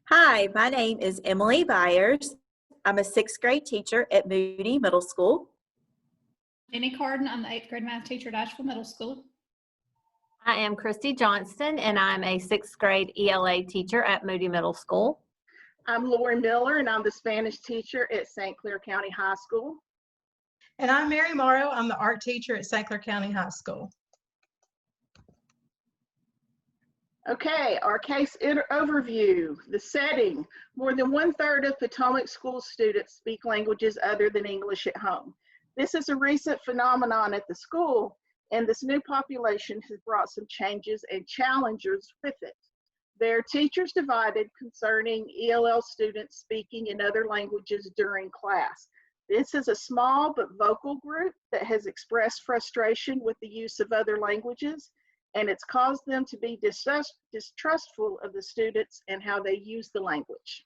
Hi, my name is Emily Byers. I'm a sixth grade teacher at Moody Middle School. Jenny Carden, I'm the 8th grade math teacher at Asheville Middle School. I am Christy Johnston, and I'm a sixth grade ELA teacher at Moody Middle School. I'm Lori Miller, and I'm the Spanish teacher at St. Clair County High School. And I'm Mary Morrow. I'm the art teacher at St. Clair County High School. Okay, our case overview. The setting. More than 1/3 of Potomac School students speak languages other than English at home. This is a recent phenomenon at the school, and this new population has brought some changes and challenges with it. There are teachers divided concerning ELL students speaking in other languages during class. This is a small but vocal group that has expressed frustration with the use of other languages, and it's caused them to be distrustful of the students and how they use the language.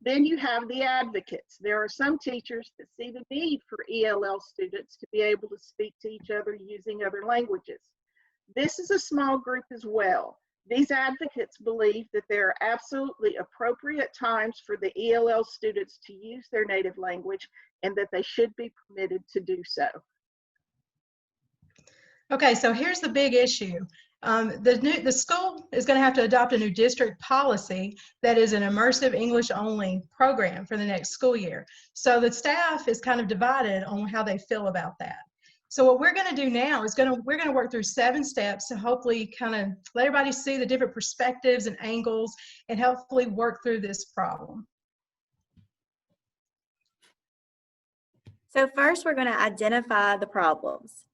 Then you have the advocates. There are some teachers that see the need for ELL students to be able to speak to each other using other languages. This is a small group as well. These advocates believe that there are absolutely appropriate times for the ELL students to use their native language and that they should be permitted to do so. Okay, so here's the big issue. The school is going to have to adopt a new district policy that is an immersive English only program for the next school year. So the staff is kind of divided on how they feel about that. So what we're going to do now is we're going to work through 7 steps to hopefully kind of let everybody see the different perspectives and angles and hopefully work through this problem. So first, we're going to identify the problems.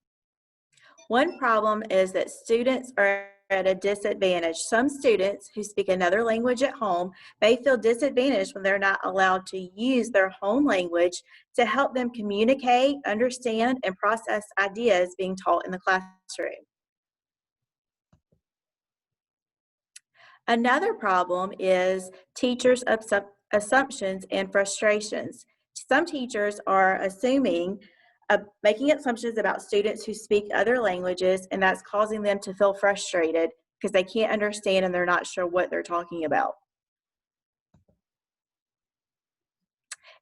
One problem is that students are at a disadvantage. Some students who speak another language at home may feel disadvantaged when they're not allowed to use their home language to help them communicate, understand, and process ideas being taught in the classroom. Another problem is teachers' assumptions and frustrations. Some teachers are making assumptions about students who speak other languages, and that's causing them to feel frustrated because they can't understand and they're not sure what they're talking about.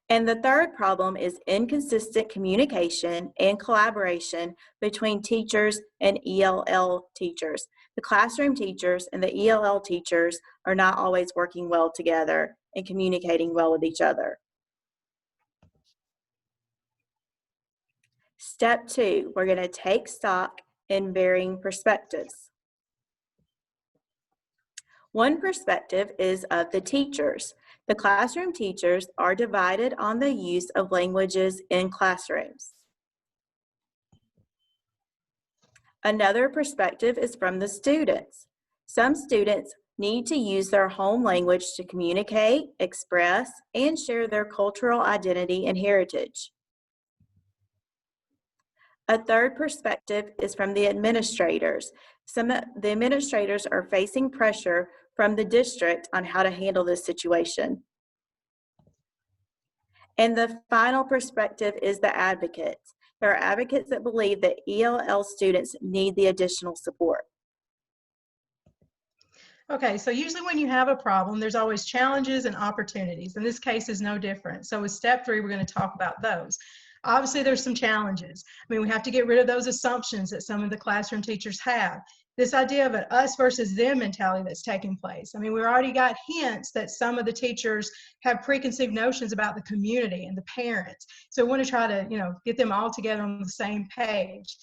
And the third problem is inconsistent communication and collaboration between teachers and ELL teachers. The classroom teachers and the ELL teachers are not always working well together and communicating well with each other. Step 2, we're going to take stock in varying perspectives. One perspective is of the teachers. The classroom teachers are divided on the use of languages in classrooms. Another perspective is from the students. Some students need to use their home language to communicate, express, and share their cultural identity and heritage. A third perspective is from the administrators. Some of the administrators are facing pressure from the district on how to handle this situation. And the final perspective is the advocates. There are advocates that believe that ELL students need the additional support. Okay, so usually when you have a problem, there's always challenges and opportunities. And this case is no different. So with step 3, we're going to talk about those. Obviously, there's some challenges. I mean, we have to get rid of those assumptions that some of the classroom teachers have. This idea of an us versus them mentality that's taking place. I mean, we already got hints that some of the teachers have preconceived notions about the community and the parents. So we want to try to, get them all together on the same page.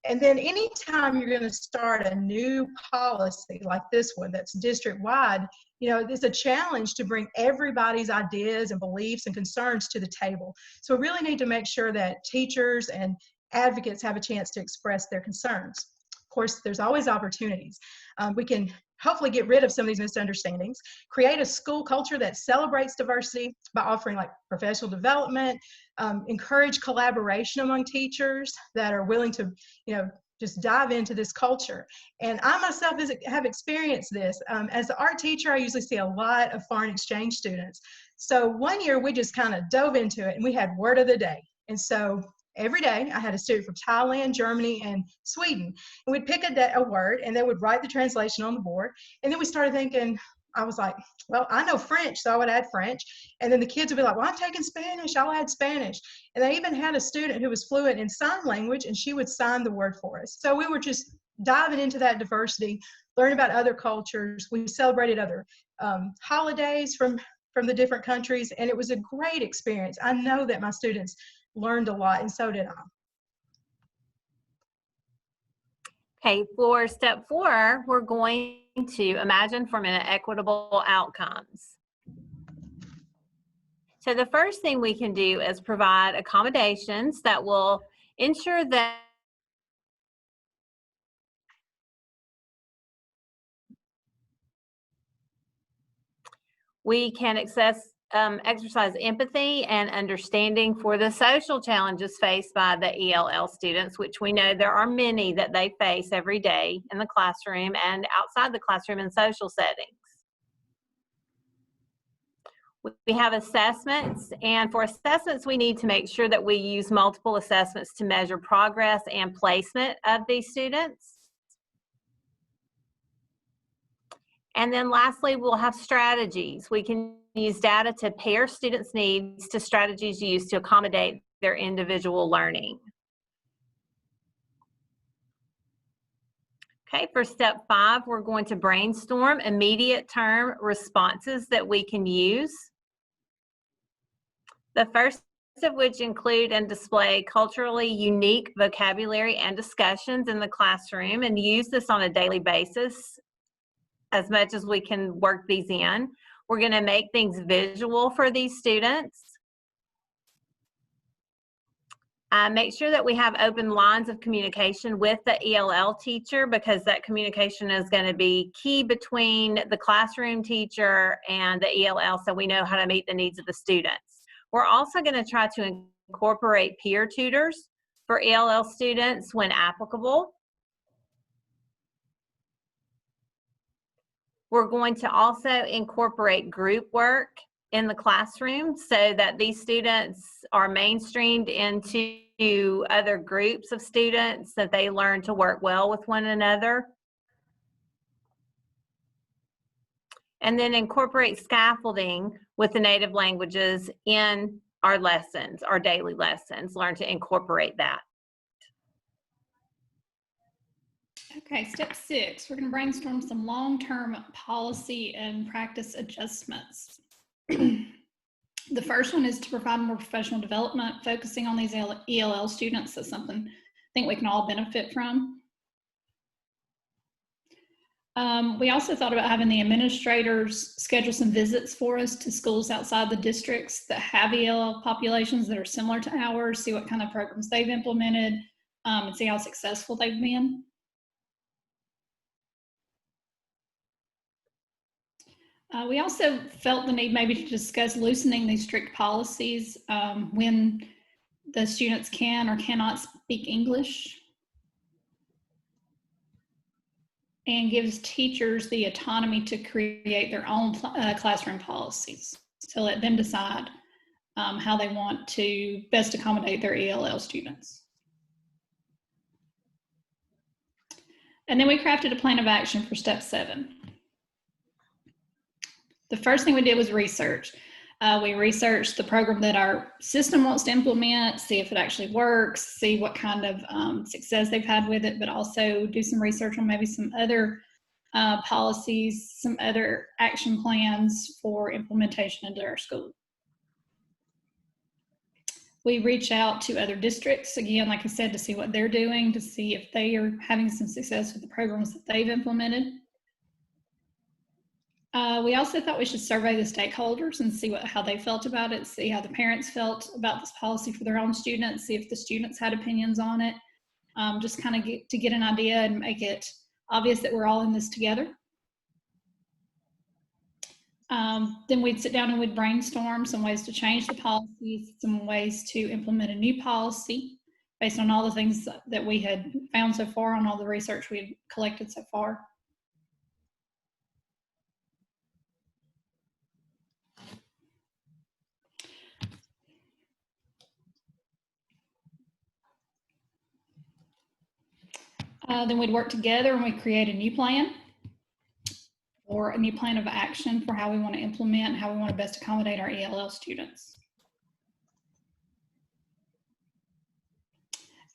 And then anytime you're going to start a new policy like this one that's district-wide, it's a challenge to bring everybody's ideas and beliefs and concerns to the table. So we really need to make sure that teachers and advocates have a chance to express their concerns. Of course, there's always opportunities. We can hopefully get rid of some of these misunderstandings, create a school culture that celebrates diversity by offering like professional development, encourage collaboration among teachers that are willing to, just dive into this culture. And I myself have experienced this. As an art teacher, I usually see a lot of foreign exchange students. So one year we just kind of dove into it and we had word of the day. And so every day I had a student from Thailand, Germany, and Sweden. And we'd pick a word and they would write the translation on the board. And then we started thinking, I was like, well, I know French, so I would add French. And then the kids would be like, well, I'm taking Spanish, I'll add Spanish. And they even had a student who was fluent in sign language, and she would sign the word for us. So we were just diving into that diversity, learning about other cultures. We celebrated other holidays from the different countries, and it was a great experience. I know that my students learned a lot, and so did I. Okay, for step 4, we're going to imagine for a minute equitable outcomes. So the first thing we can do is provide accommodations that will ensure that we can exercise empathy and understanding for the social challenges faced by the ELL students, which we know there are many that they face every day in the classroom and outside the classroom in social settings. We have assessments, and for assessments, we need to make sure that we use multiple assessments to measure progress and placement of these students. And then lastly, we'll have strategies. We can use data to pair students' needs to strategies used to accommodate their individual learning. Okay, for step 5, we're going to brainstorm immediate term responses that we can use. The first of which include and display culturally unique vocabulary and discussions in the classroom, and use this on a daily basis as much as we can work these in. We're going to make things visual for these students. Make sure that we have open lines of communication with the ELL teacher, because that communication is going to be key between the classroom teacher and the ELL, so we know how to meet the needs of the students. We're also going to try to incorporate peer tutors for ELL students when applicable. We're going to also incorporate group work in the classroom so that these students are mainstreamed into other groups of students, that they learn to work well with one another. And then incorporate scaffolding with the native languages in our lessons, our daily lessons. Learn to incorporate that. Okay, step 6, we're going to brainstorm some long-term policy and practice adjustments. The first one is to provide more professional development, focusing on these ELL students. That's something I think we can all benefit from. We also thought about having the administrators schedule some visits for us to schools outside the districts that have ELL populations that are similar to ours, see what kind of programs they've implemented, and see how successful they've been. We also felt the need maybe to discuss loosening these strict policies when the students can or cannot speak English, and gives teachers the autonomy to create their own classroom policies. So let them decide how they want to best accommodate their ELL students. And then we crafted a plan of action for step 7. The first thing we did was research. We researched the program that our system wants to implement, see if it actually works, see what kind of success they've had with it, but also do some research on maybe some other policies, some other action plans for implementation into our school. We reach out to other districts, again, like I said, to see what they're doing, to see if they are having some success with the programs that they've implemented. We also thought we should survey the stakeholders and see how they felt about it, see how the parents felt about this policy for their own students, see if the students had opinions on it, just kind of get an idea and make it obvious that we're all in this together. Then we'd sit down and we'd brainstorm some ways to change the policies, some ways to implement a new policy based on all the things that we had found so far, on all the research we had collected so far. Then we'd work together and we'd create a new plan. or a new plan of action for how we want to implement and how we want to best accommodate our ELL students.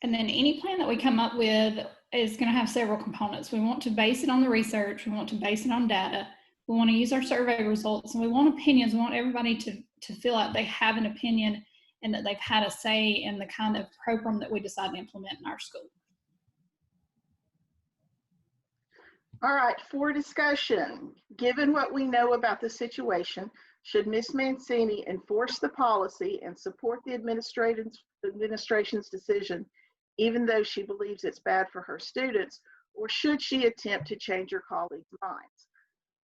And then any plan that we come up with is going to have several components. We want to base it on the research. We want to base it on data. We want to use our survey results, and we want opinions. We want everybody to feel like they have an opinion and that they've had a say in the kind of program that we decide to implement in our school. All right, for discussion, given what we know about the situation, should Ms. Mancini enforce the policy and support the administration's decision, even though she believes it's bad for her students, or should she attempt to change her colleagues' minds?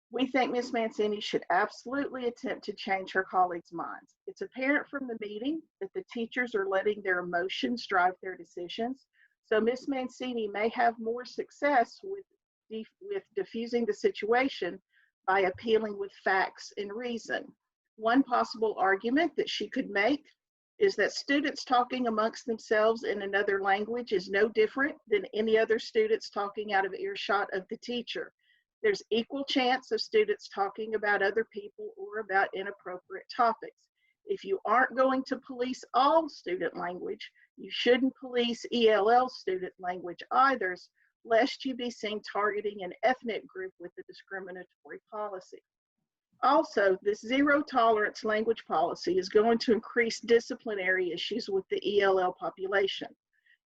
We think Ms. Mancini should absolutely attempt to change her colleagues' minds. It's apparent from the meeting that the teachers are letting their emotions drive their decisions. So Ms. Mancini may have more success with diffusing the situation by appealing with facts and reason. One possible argument that she could make is that students talking amongst themselves in another language is no different than any other students talking out of earshot of the teacher. There's equal chance of students talking about other people or about inappropriate topics. If you aren't going to police all student language, you shouldn't police ELL student language either, lest you be seen targeting an ethnic group with a discriminatory policy. Also, this zero tolerance language policy is going to increase disciplinary issues with the ELL population.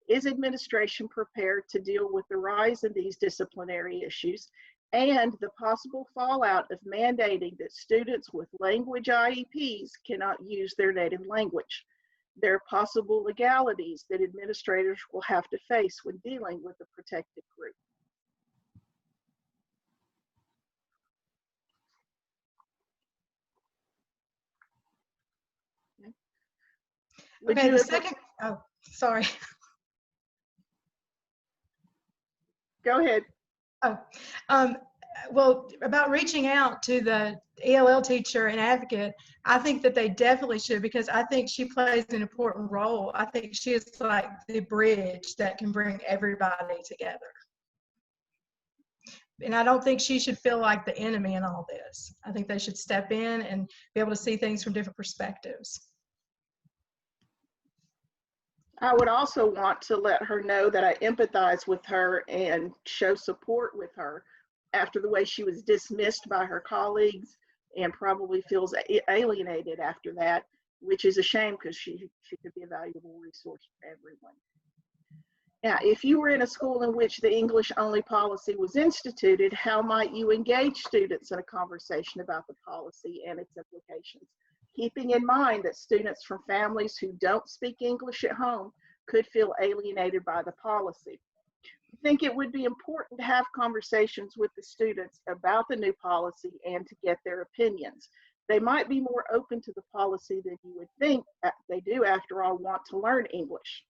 Is administration prepared to deal with the rise in these disciplinary issues and the possible fallout of mandating that students with language IEPs cannot use their native language? There are possible legalities that administrators will have to face when dealing with a protected group. Okay, the second, oh, sorry. Go ahead. Oh, well, about reaching out to the ELL teacher and advocate, I think that they definitely should, because I think she plays an important role. I think she is like the bridge that can bring everybody together. And I don't think she should feel like the enemy in all this. I think they should step in and be able to see things from different perspectives. I would also want to let her know that I empathize with her and show support with her after the way she was dismissed by her colleagues and probably feels alienated after that, which is a shame because she could be a valuable resource for everyone. Now, if you were in a school in which the English-only policy was instituted, how might you engage students in a conversation about the policy and its implications? Keeping in mind that students from families who don't speak English at home could feel alienated by the policy. I think it would be important to have conversations with the students about the new policy and to get their opinions. They might be more open to the policy than you would think. They do, after all, want to learn English.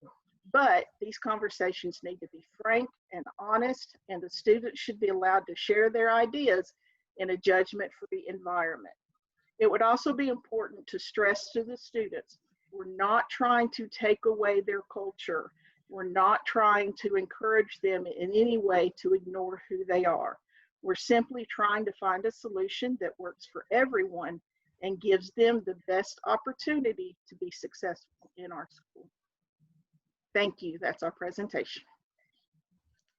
But these conversations need to be frank and honest, and the students should be allowed to share their ideas in a judgment-free environment. It would also be important to stress to the students, we're not trying to take away their culture. We're not trying to encourage them in any way to ignore who they are. We're simply trying to find a solution that works for everyone and gives them the best opportunity to be successful in our school. Thank you. That's our presentation.